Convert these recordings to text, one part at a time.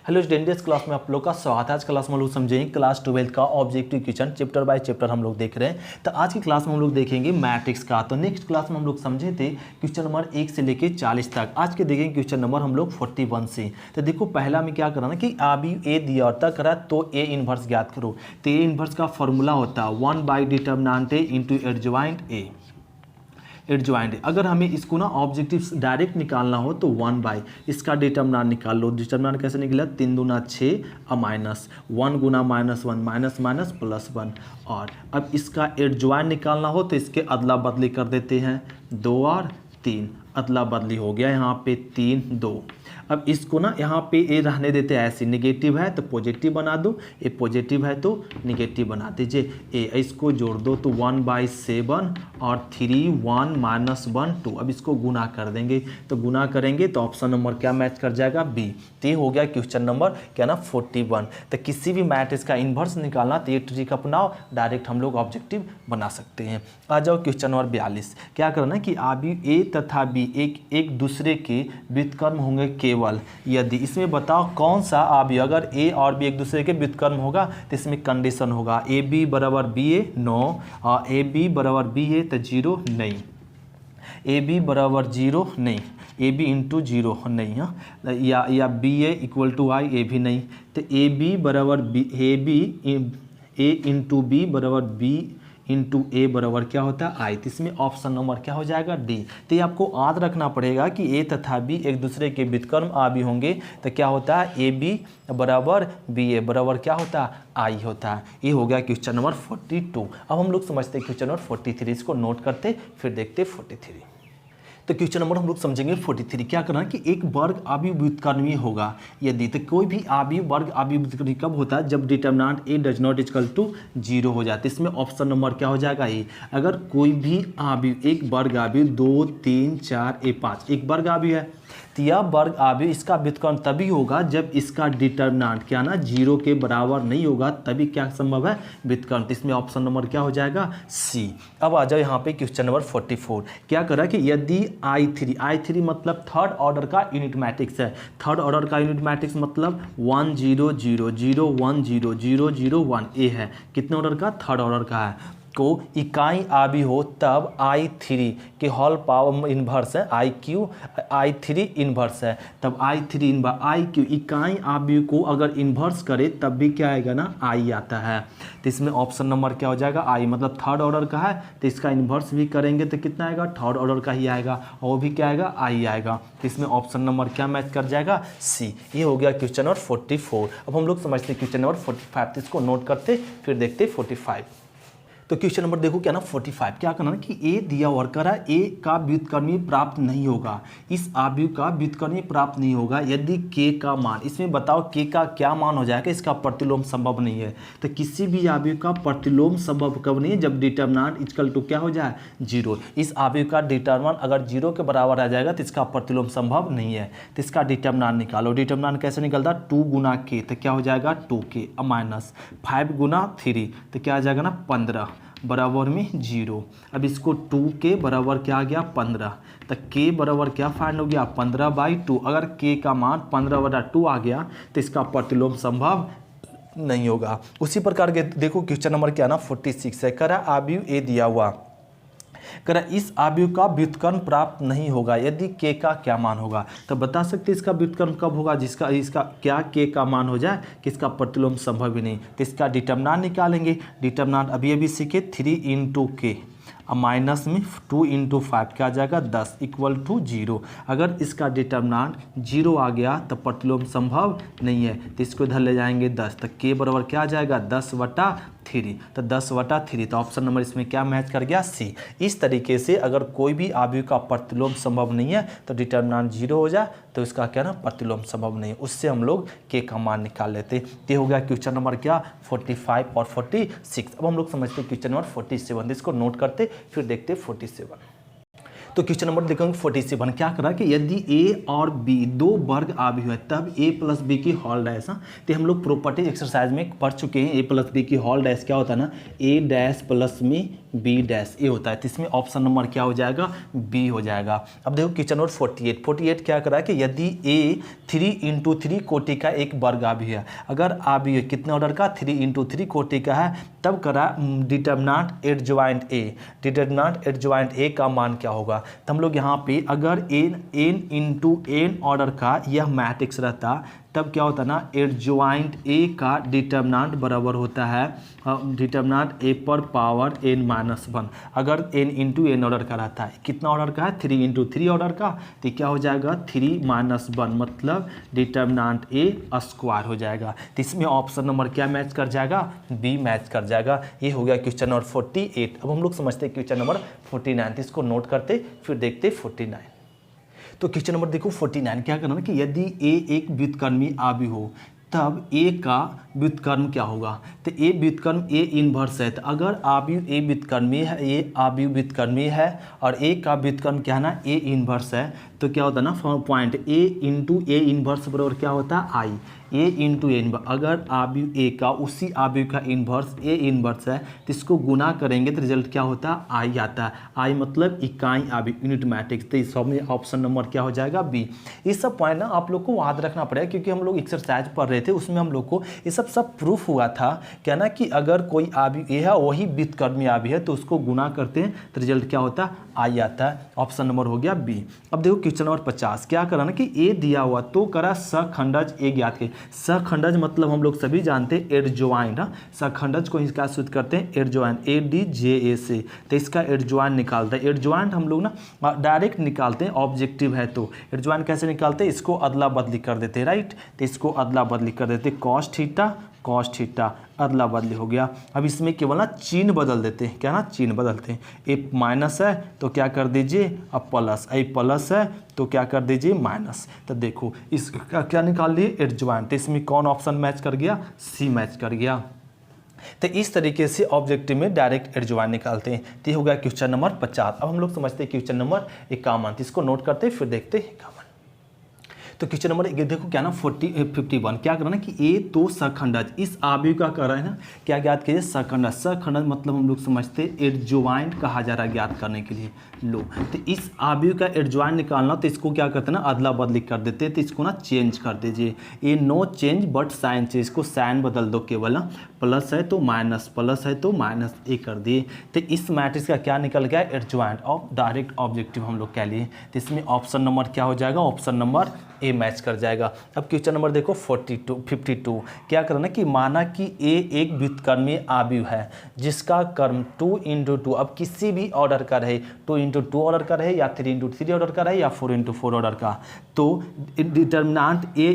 Hello students, class में आप लोग का स्वागत है। आज क्लास में हम लोग समझेंगे क्लास 12 का objective question chapter by chapter हम लोग देख रहे हैं। तो आज की क्लास में हम लोग देखेंगे मैट्रिक्स का। तो नेक्स्ट क्लास में हम लोग समझे थे क्वेश्चन नंबर 1 से लेके 40 तक। आज के देखेंगे क्वेश्चन नंबर हम लोग 41 से। तो देखो पहला में क्या करना कि अभी ए दिया होता करा तो ए इनवर्स ज्ञात करो। तो ए इनवर्स का फॉर्मूला होता है 1 by determinant A into adjoint A. Adjoint अगर हमें इसको ना ऑब्जेक्टिव डायरेक्ट निकालना हो तो 1 बाई इसका डिटर्मिनेंट निकाल लो। डिटर्मिनेंट कैसे निकला? 3 दूना 6 माइनस 1 गुना माइनस 1 माइनस माइनस प्लस 1। और अब इसका एडजॉइंट निकालना हो तो इसके अदला बदली कर देते हैं, 2 और 3 अदला बदली हो गया, यहाँ पे 3 2। अब इसको ना यहाँ पे ए रहने देते हैं ऐसे, निगेटिव है तो पॉजिटिव बना दो, ए पॉजिटिव है तो निगेटिव बना दीजिए। ए इसको जोड़ दो तो 1/7 और 3 1 माइनस 1 2। अब इसको गुना कर देंगे तो गुना करेंगे तो ऑप्शन नंबर क्या मैच कर जाएगा? बी। तो ये हो गया क्वेश्चन नंबर क्या ना 41। तो किसी भी मैट्रिक्स का इन्वर्स निकालना तो ये ट्रिक अपनाओ, डायरेक्ट हम लोग ऑब्जेक्टिव बना सकते हैं। आ जाओ क्वेश्चन नंबर 42। क्या करना कि अभी ए तथा बी एक दूसरे के व्युत्क्रम होंगे केवल यदि, इसमें बताओ कौन सा अभी, अगर ए और बी एक दूसरे के व्युत्क्रम होगा तो इसमें कंडीशन होगा ए बी बराबर बी ए नो, और ए बी बराबर बी ए तो 0 नहीं, ए बी बराबर 0 नहीं, ए बी इंटू 0 नहीं, हाँ, या बी ए इक्वल टू आई, ए भी नहीं। तो ए बी बराबर बी, ए इंटू बी बराबर बी इंटू ए बराबर क्या होता है? आई। तो इसमें ऑप्शन नंबर क्या हो जाएगा? डी। तो ये आपको याद रखना पड़ेगा कि ए तथा बी एक दूसरे के व्युत्क्रम आदि होंगे तो क्या होता है? ए बी बराबर बी ए बराबर क्या होता है? आई होता है। ये हो गया क्वेश्चन नंबर 42। अब हम लोग समझते हैं क्वेश्चन नंबर 43। इसको नोट करते फिर देखते 43। तो क्वेश्चन नंबर हम लोग समझेंगे 43। क्या करना कि एक वर्ग अवयव व्युत्क्रमी होगा यदि, तो कोई भी अवयव वर्ग अवयव व्युत्क्रमी कब होता है? जब determinant A does not equal to 0 हो जाता है। इसमें ऑप्शन नंबर क्या हो जाएगा? ए। अगर कोई भी अवयव एक वर्ग अवयव 2 3 4 ए 5 एक वर्ग अवयव है तो यह वर्ग अवयव इसका व्युत्क्रम तभी होगा जब इसका डिटर्मिनेंट क्या ना 0 के बराबर नहीं होगा, तभी क्या संभव है? व्युत्क्रम। इसमें ऑप्शन नंबर क्या हो जाएगा? सी। अब आ जाओ यहाँ पे क्वेश्चन नंबर 44। क्या करा कि यदि I3 मतलब थर्ड ऑर्डर का यूनिट मैट्रिक्स है। थर्ड ऑर्डर का यूनिट मैट्रिक्स मतलब 1 0 0 0 1 0 0 0 1 ए है। कितने ऑर्डर का? थर्ड ऑर्डर का है। को इकाई आबी हो तब I3 के होल पावर इन्वर्स है, I3 इन्वर्स है, तब I3 इन्वर्स IQ इकाई आबी को अगर इन्वर्स करे तब भी क्या आएगा ना? I आता है। तो इसमें ऑप्शन नंबर क्या हो जाएगा? I। मतलब थर्ड ऑर्डर का है तो इसका इन्वर्स भी करेंगे तो कितना आएगा? थर्ड ऑर्डर का ही आएगा, और वो भी क्या आएगा? I आएगा। तो इसमें ऑप्शन नंबर क्या मैच कर जाएगा? सी। ये हो गया क्वेश्चन नंबर 44। अब हम लोग समझते हैं क्वेश्चन नंबर 45। तो इसको नोट करते फिर देखते 45। तो क्वेश्चन नंबर देखो क्या ना 45। क्या करना कि ए दिया वर्कर है, ए का व्युत्क्रमी प्राप्त नहीं होगा, इस अवयव का व्युत्क्रमी प्राप्त नहीं होगा यदि के का मान, इसमें बताओ के का क्या मान हो जाएगा? इसका प्रतिलोम संभव नहीं है। तो किसी भी अवयव का प्रतिलोम संभव कब नहीं है? जब डिटर्मिनेंट इक्वल टू क्या हो जाए? 0। इस अवयव का डिटर्मिनेंट अगर 0 के बराबर आ जाएगा तो इसका प्रतिलोम संभव नहीं है। तो इसका डिटर्मिनेंट निकालो। डिटर्मिनेंट कैसे निकलता? 2 गुना के तो क्या हो जाएगा? 2k माइनस 5 गुना 3 तो क्या आ जाएगा ना? 15 बराबर में 0। अब इसको 2k बराबर क्या आ गया? 15। तो k बराबर क्या फाइंड हो गया? 15/2। अगर k का मान 15/2 आ गया तो इसका प्रतिलोम संभव नहीं होगा। उसी प्रकार के देखो क्वेश्चन नंबर क्या ना 46 है। करा अवयव ए दिया हुआ, करा इस अवयव का व्युत्क्रम प्राप्त नहीं होगा यदि के का क्या मान होगा। तो बता सकते इसका व्युत्क्रम कब होगा? जिसका इसका क्या के का मान हो जाए कि इसका प्रतिलोम संभव ही नहीं। तो इसका डिटर्मिनेंट निकालेंगे। डिटर्मिनेंट अभी सीखे 3 × k माइनस में 2 × 5 क्या आ जाएगा? 10 इक्वल टू 0। अगर इसका डिटर्मिनेंट 0 आ गया तो प्रतिलोम संभव नहीं है, तो इसको इधर ले जाएंगे 10। तो k बराबर क्या आ जाएगा? 10/3। तो 10/3। तो ऑप्शन नंबर इसमें क्या मैच कर गया? सी। इस तरीके से अगर कोई भी अवयव का प्रतिलोम संभव नहीं है तो डिटर्मिनेंट 0 हो जाए तो इसका क्या ना प्रतिलोम संभव नहीं है, उससे हम लोग के का मान निकाल लेते। ये हो गया क्वेश्चन नंबर क्या 45 और 46। अब हम लोग समझते हैं क्वेश्चन नंबर 47। इसको नोट करते फिर देखते 47। तो क्वेश्चन नंबर देखेंगे 47। क्या करा कि यदि ए और बी दो वर्ग अवयव है तब ए प्लस बी की होल डैश। तो हम लोग प्रॉपर्टी एक्सरसाइज में पढ़ चुके हैं। ए प्लस बी की होल डैश क्या होता है ना? ए डैश प्लस में बी डैश ए होता है। तो इसमें ऑप्शन नंबर क्या हो जाएगा, बी हो जाएगा। अब देखो क्वेश्चन नंबर 48 क्या करा है कि यदि ए 3 × 3 कोटि का एक वर्ग आव्यूह है, अगर आव्यूह कितने ऑर्डर का 3 × 3 कोटि का है, तब करा determinant adjoint A, determinant adjoint A का मान क्या होगा। तो हम लोग यहाँ पे अगर n × n ऑर्डर का यह मैट्रिक्स रहता, तब क्या होता ना, एडजॉइंट ए का डिटर्मिनेंट बराबर होता है डिटर्मिनेंट ए पर पावर n-1। अगर n × n ऑर्डर का रहता है, कितना ऑर्डर का है 3 × 3 ऑर्डर का, तो क्या हो जाएगा 3-1, मतलब डिटर्मिनेंट ए स्क्वायर हो जाएगा। तो इसमें ऑप्शन नंबर क्या मैच कर जाएगा, बी मैच कर जाएगा। ये हो गया क्वेश्चन नंबर 48। अब हम लोग समझते हैं क्वेश्चन नंबर 49, तो इसको नोट करते फिर देखते 49। तो क्वेश्चन नंबर देखो 49 क्या करना है कि यदि ए एक व्युत्क्रमी आव्यूह हो, तब ए का व्युत्क्रम क्या होगा। तो ए व्युत्क्रम ए इन्वर्स है। तो अगर आव्यूह ए व्युत्क्रमी है, ए आव्यूह व्युत्क्रमी है और ए का व्युत्क्रम क्या है ना, ए इन्वर्स है, तो क्या होता है ना पॉइंट ए × ए इन्वर्स बराबर क्या होता है आई, ए × एन। अगर आव्यूह ए का उसी आव्यूह का इन्वर्स ए इन्वर्स है, तो इसको गुना करेंगे तो रिजल्ट क्या होता है, आई आता है। आई मतलब इकाई आव्यूह, यूनिट मैट्रिक्स। तो इस सब में ऑप्शन नंबर क्या हो जाएगा, बी। ये सब पॉइंट ना आप लोग को याद रखना पड़ेगा, क्योंकि हम लोग एक्सरसाइज पढ़ रहे थे, उसमें हम लोग को ये सब प्रूफ हुआ था क्या ना, कि अगर कोई आव्यूह ए है वही व्युत्क्रमी आव्यूह है, तो उसको गुना करते हैं तो रिजल्ट क्या होता है, आई आता है। ऑप्शन नंबर हो गया बी। अब देखो क्वेश्चन नंबर 50 क्या करा ना कि ए दिया हुआ तो करा सखंडज ए ज्ञात के। सखंडज मतलब हम लोग सभी जानते हैं एडजॉइंट। सखंडज को इसका सूत्र करते हैं एडजॉइंट, ADJA से। तो इसका एडजॉइंट निकालते हैं। एडजॉइंट हम लोग ना डायरेक्ट निकालते हैं, ऑब्जेक्टिव है तो एडजॉइंट कैसे निकालते हैं, इसको अदला बदली कर देते हैं, राइट। तो इसको अदला बदली कर देते हैं, कॉस थीटा अदला बदली हो गया। अब इसमें केवल ना चिन्ह बदल देते हैं, क्या ना चिन्ह बदलते हैं। ए माइनस है तो क्या कर दीजिए अब प्लस, ए प्लस है तो क्या कर दीजिए माइनस। तो देखो इसका क्या निकाल लिए एडजॉइंट। तो इसमें कौन ऑप्शन मैच कर गया, सी मैच कर गया। तो इस तरीके से ऑब्जेक्टिव में डायरेक्ट एडजॉइंट निकालते हैं। तो ये हो गया क्वेश्चन नंबर 50। अब हम लोग समझते हैं क्वेश्चन नंबर 51, इसको नोट करते हैं फिर देखते हैं 51। तो क्वेश्चन नंबर देखो क्या ना 51 क्या करना है कि ए तो सखंडज, इस आव्यूह का कर रहा है ना, क्या ज्ञात कीजिए सखंडज। सखंडज मतलब हम लोग समझते हैं एडजॉइंट कहा जा रहा है ज्ञात करने के लिए। लो तो इस आव्यूह का एडजॉइंट निकालना, तो इसको क्या करते हैं ना अदला बदली कर देते हैं। तो इसको ना चेंज कर दीजिए, a no change but sign change, इसको साइन बदल दो केवल ना, प्लस है तो माइनस, प्लस है तो माइनस ए कर दिए। तो इस मैट्रिक्स का क्या निकल गया एडजॉइंट ऑफ डायरेक्ट ऑब्जेक्टिव हम लोग कह लिए। तो इसमें ऑप्शन नंबर क्या हो जाएगा, ऑप्शन नंबर ए मैच कर जाएगा। अब क्वेश्चन नंबर देखो 52 क्या करना कि माना कि ए एक व्युत्क्रमी आव्यूह है जिसका कर्म 2 × 2, अब किसी भी ऑर्डर का रहे, 2 × 2 ऑर्डर का रहे या 3 × 3 ऑर्डर का रहे या 4 × 4 ऑर्डर का, तो डिटर्मिनेंट ए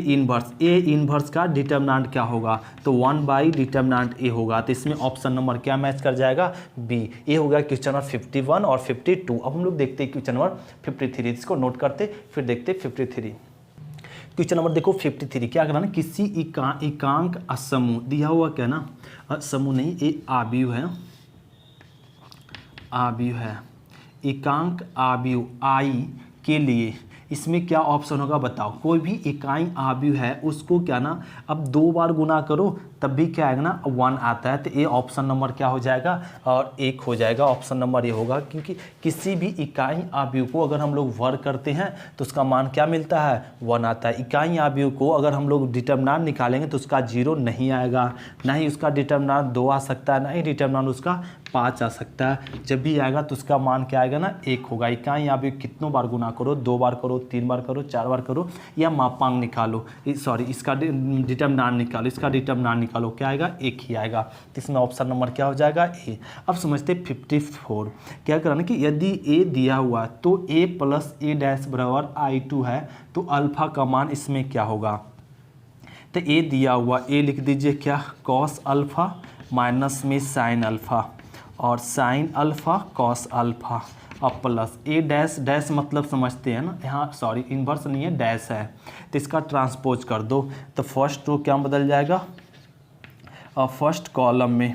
इन्वर्स का डिटर्मिनेंट क्या होगा, तो 1 डिटर्मिनेंट ए होगा। तो इसमें ऑप्शन नंबर क्या मैच कर जाएगा, बी। ये हो गया क्वेश्चन नंबर 51 और 52। अब हम लोग देखते हैं क्वेश्चन नंबर 53, इसको नोट करते फिर देखते 53। क्वेश्चन नंबर देखो 53 क्या करना ना, किसी एकांक समूह दिया हुआ क्या ना, समूह नहीं ये आव्यूह है, एकांक आव्यूह आई के लिए इसमें क्या ऑप्शन होगा बताओ। कोई भी इकाई आव्यूह है उसको क्या ना अब 2 बार गुना करो तब भी क्या आएगा ना 1 आता है। तो ये ऑप्शन नंबर क्या हो जाएगा और 1 हो जाएगा। ऑप्शन नंबर ये होगा, क्योंकि किसी भी इकाई आव्यूह को अगर हम लोग वर्ग करते हैं तो उसका मान क्या मिलता है 1 आता है। इकाई आव्यूह को अगर हम लोग डिटर्मिनेंट निकालेंगे तो उसका 0 नहीं आएगा, ना ही उसका डिटर्मिनेंट 2 आ सकता है, ना ही डिटर्मिनेंट उसका 5 आ सकता है। जब भी आएगा तो उसका मान क्या आएगा ना 1 होगा। इकाई आव्यूह कितनों बार गुना करो, 2 बार करो, 3 बार करो, 4 बार करो, या मापांक निकालो, सॉरी इसका डिटर्मिनेंट निकालो, इसका डिटर्मिनेंट निकालो, क्या आएगा 1 ही आएगा। तो इसमें ऑप्शन नंबर क्या हो जाएगा ए। अब समझते 54 क्या करना कि यदि ए दिया हुआ तो a + a' बराबर I2 है, तो अल्फा का मान इसमें क्या होगा। तो ए दिया हुआ, ए लिख दीजिए क्या कॉस अल्फा माइनस में साइन अल्फा और साइन अल्फा कॉस अल्फा और प्लस a' मतलब समझते हैं ना, यहाँ सॉरी इन्वर्स नहीं है डैश है, तो इसका ट्रांसपोज कर दो। तो फर्स्ट रो क्या बदल जाएगा और फर्स्ट कॉलम में,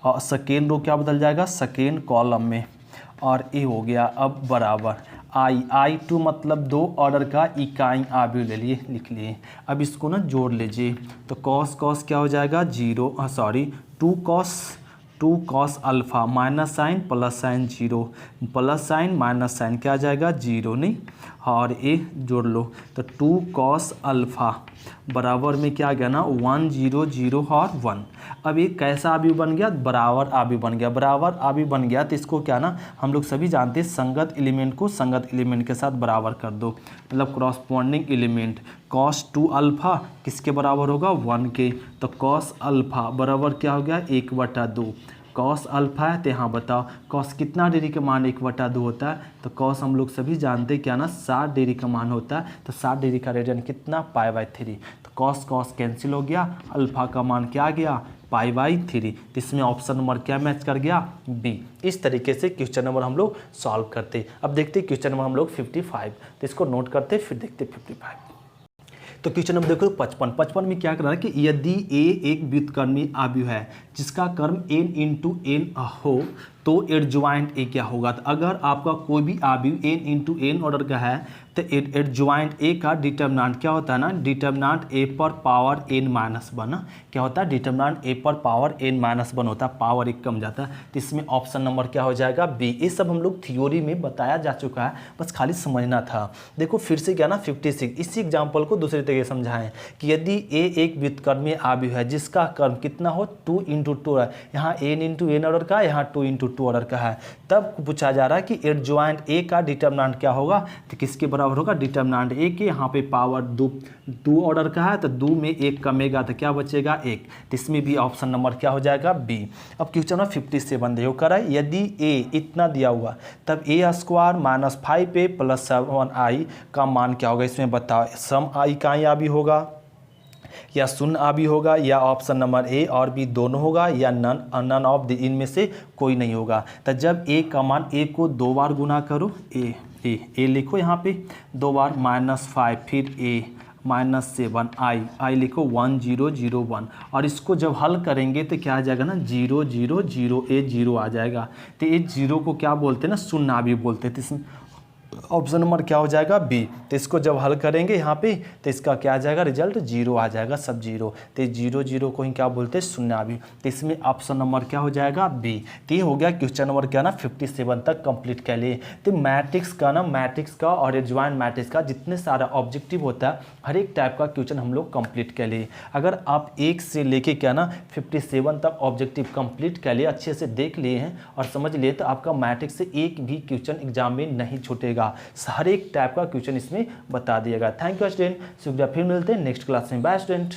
और सेकेंड रो क्या बदल जाएगा सेकेंड कॉलम में, और ए हो गया अब बराबर I2 मतलब 2 ऑर्डर का इकाई आव्यूह ले लिए, लिख लिए। अब इसको ना जोड़ लीजिए, तो कॉस क्या हो जाएगा 0, sorry 2 cos 2 cos alpha minus sine plus sine 0, plus sine minus sine क्या आ जाएगा 0 नहीं, और ए जोड़ लो तो 2 कॉस अल्फ़ा बराबर में क्या आ गया ना 1 0 0 और 1। अब ये कैसा आव्यूह बन गया, बराबर आव्यूह बन गया। बराबर आव्यूह बन गया तो इसको क्या ना हम लोग सभी जानते हैं संगत एलिमेंट को संगत एलिमेंट के साथ बराबर कर दो, मतलब क्रॉसपोंडिंग एलिमेंट। कॉस 2 अल्फ़ा किसके बराबर होगा 1 के, तो कॉस अल्फ़ा बराबर क्या हो गया 1/2। कॉस अल्फ़ा है तो यहाँ बताओ कॉस कितना डिग्री का मान 1/2 होता है, तो कॉस हम लोग सभी जानते हैं क्या ना 60 डिग्री का मान होता है, तो 60 डिग्री का रेडियन कितना π/3। तो कॉस कॉस कैंसिल हो गया, अल्फ़ा का मान क्या आ गया π/3। तो इसमें ऑप्शन नंबर क्या मैच कर गया बी। इस तरीके से क्वेश्चन नंबर हम लोग सॉल्व करते। अब देखते क्वेश्चन नंबर हम लोग 55, तो इसको नोट करते फिर देखते 55। तो क्वेश्चन नंबर देखो 55 में क्या कर रहा है कि यदि ए एक व्युत्क्रमी आव्यूह है जिसका कर्म n इंटू एन हो तो एडजॉइंट ए क्या होगा। तो अगर आपका कोई भी आव्यूह n इंटू एन ऑर्डर का है तो एडजॉइंट ए का डिटर्मिनेंट क्या होता है ना, डिटर्मिनेंट ए पर पावर n-1 क्या होता है, डिटर्मिनेंट ए पर पावर n-1 होता है, पावर 1 कम जाता है। तो इसमें ऑप्शन नंबर क्या हो जाएगा बी। ये सब हम लोग थ्योरी में बताया जा चुका है, बस खाली समझना था। देखो फिर से क्या ना 56 इसी एग्जाम्पल को दूसरे तरीके समझाएं कि यदि ए एक व्युत्क्रमीय आव्यूह है जिसका कर्म कितना हो 2 इंटू 2 है, यहाँ n इंटू एन ऑर्डर का है, यहाँ 2 इंटू 2 ऑर्डर का है, तब पूछा जा रहा है कि एडजॉइंट ए का डिटर्मिनेंट क्या होगा, तो किसके बराबर होगा डिटर्मिनेंट ए के, यहाँ पे पावर 2 ऑर्डर का है तो 2 में 1 कमेगा तो क्या बचेगा 1। तो इसमें भी ऑप्शन नंबर क्या हो जाएगा बी। अब क्वेश्चन नंबर 57 देखो कर है यदि ए इतना दिया हुआ तब a² minus 5a plus 7i का मान क्या होगा, इसमें बताओ सम आई का या भी होगा या शून्य आव्यूह होगा या ऑप्शन नंबर ए और बी दोनों होगा या नन ऑफ द इनमें से कोई नहीं होगा। तो जब ए का मान ए को 2 बार गुना करो ए लिखो यहाँ पे 2 बार -5 फिर ए -7 आई लिखो 1 0 0 1 और इसको जब हल करेंगे तो क्या आ जाएगा ना 0 0 0 ए 0 आ जाएगा। तो ये 0 को क्या बोलते हैं ना शून्य आव्यूह बोलते हैं। तो इसमें ऑप्शन नंबर क्या हो जाएगा बी। तो इसको जब हल करेंगे यहाँ पे तो इसका क्या आ जाएगा रिजल्ट 0 आ जाएगा, सब 0। तो 0 0 को ही क्या बोलते हैं शून्य आव्यूह। तो इसमें ऑप्शन नंबर क्या हो जाएगा बी। तो ये हो गया क्वेश्चन नंबर क्या ना 57 तक कंप्लीट कर लिए। तो मैट्रिक्स का और एडजॉइंट मैट्रिक्स का जितने सारा ऑब्जेक्टिव होता है हर एक टाइप का क्वेश्चन हम लोग कंप्लीट कर लिए। अगर आप 1 से लेके क्या ना 57 तक ऑब्जेक्टिव कंप्लीट कर लिए, अच्छे से देख लिए हैं और समझ लिए, तो आपका मैट्रिक्स से एक भी क्वेश्चन एग्जाम में नहीं छूटेगा, हर एक टाइप का क्वेश्चन इसमें बता दिएगा। थैंक यू स्टूडेंट, शुक्रिया, फिर मिलते हैं नेक्स्ट क्लास में। Bye student.